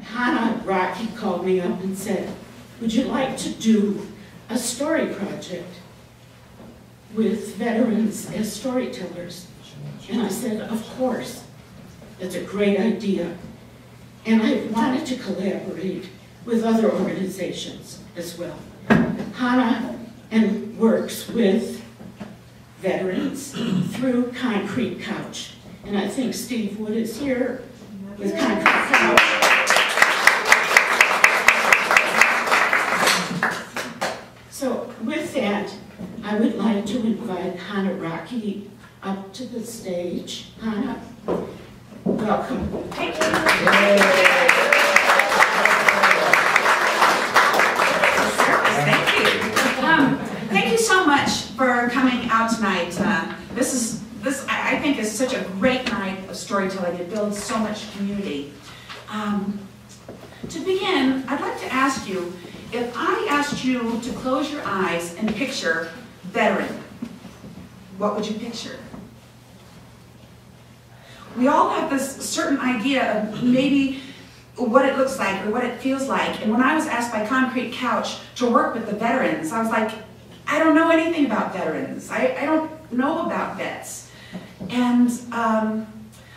Hannah Rockey called me up and said, would you like to do a story project with veterans as storytellers? And I said, of course. That's a great idea. And I wanted to collaborate with other organizations as well. Hannah works with veterans through Concrete Couch. And I think Steve Wood is here with Concrete Couch. So with that, I would like to invite Hannah Rockey up to the stage. Hannah, welcome. Thank you. Thank you so much for coming out tonight. This I think is such a great night of storytelling. It builds so much community. To begin, I'd like to ask you, if I asked you to close your eyes and picture veteran, what would you picture? We all have this certain idea of maybe what it looks like or what it feels like. And when I was asked by Concrete Couch to work with the veterans, I was like, I don't know anything about veterans. I don't know about vets. And I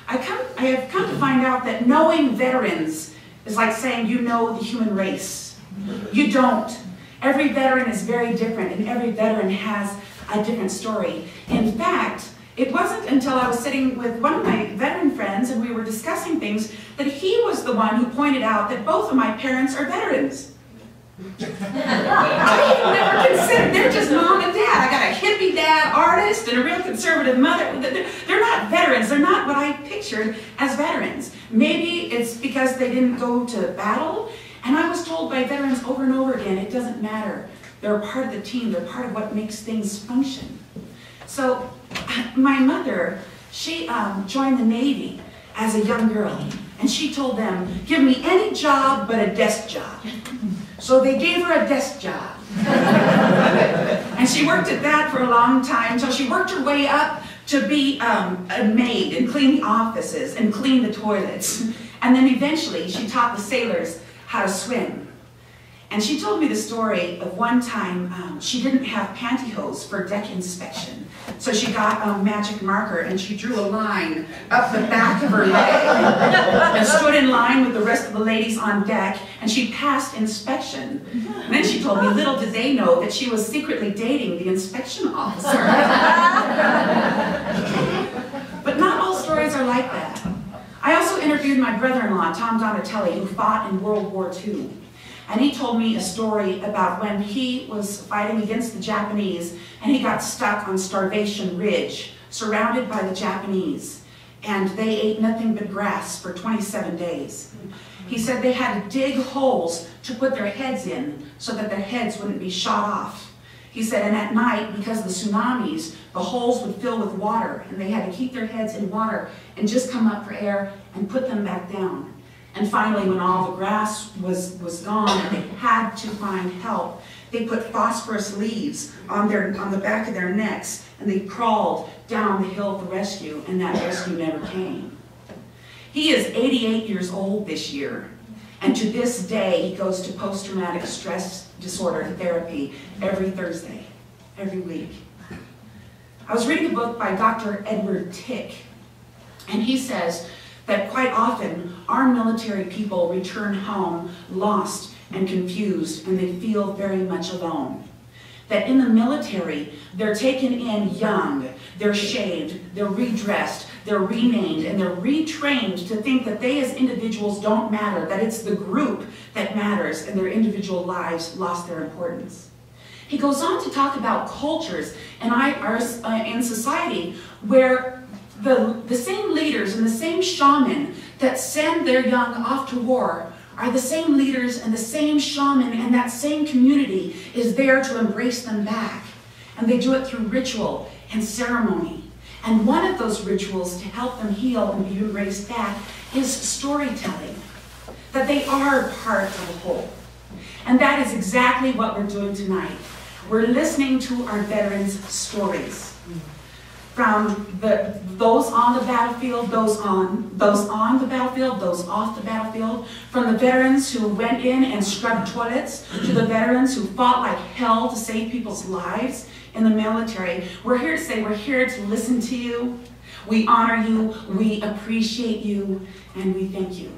have come to find out that knowing veterans is like saying you know the human race. You don't. Every veteran is very different, and every veteran has a different story. In fact, it wasn't until I was sitting with one of my veteran friends and we were discussing things that he was the one who pointed out that both of my parents are veterans. I had never considered, they're just mom and dad. I got a hippie dad, artist, and a real conservative mother. They're not veterans. They're not what I pictured as veterans. Maybe it's because they didn't go to battle. And I was told by veterans over and over again, it doesn't matter. They're a part of the team. They're part of what makes things function. So my mother, she joined the Navy as a young girl. And she told them, give me any job but a desk job. So they gave her a desk job. And she worked at that for a long time until she worked her way up to be a maid and clean the offices and clean the toilets. And then eventually she taught the sailors how to swim. And she told me the story of one time she didn't have pantyhose for deck inspection. So she got a magic marker and she drew a line up the back of her leg and stood in line with the rest of the ladies on deck, and she passed inspection. And then she told me, little did they know that she was secretly dating the inspection officer. But not all stories are like that. I also interviewed my brother-in-law, Tom Donatelli, who fought in World War II. And he told me a story about when he was fighting against the Japanese and he got stuck on Starvation Ridge, surrounded by the Japanese. And they ate nothing but grass for 27 days. He said they had to dig holes to put their heads in so that their heads wouldn't be shot off. He said, and at night, because of the tsunamis, the holes would fill with water, and they had to keep their heads in water and just come up for air and put them back down. And finally, when all the grass was gone and they had to find help, they put phosphorus leaves on the back of their necks, and they crawled down the hill for rescue, and that rescue never came. He is 88 years old this year, and to this day, he goes to post-traumatic stress disorder therapy every Thursday, every week. I was reading a book by Dr. Edward Tick, and he says that quite often our military people return home lost and confused, and they feel very much alone. That in the military, they're taken in young, they're shaved, they're redressed, they're renamed, and they're retrained to think that they as individuals don't matter, that it's the group that matters, and their individual lives lost their importance. He goes on to talk about cultures in society where the same leaders and the same shaman that send their young off to war are the same leaders and the same shaman, and that same community is there to embrace them back. And they do it through ritual and ceremony. And one of those rituals to help them heal and be embraced back is storytelling. That they are part of a whole. And that is exactly what we're doing tonight. We're listening to our veterans' stories. from those on the battlefield, those on the battlefield, those off the battlefield, from the veterans who went in and scrubbed toilets, to the veterans who fought like hell to save people's lives in the military. We're here to say, we're here to listen to you. We honor you, we appreciate you, and we thank you.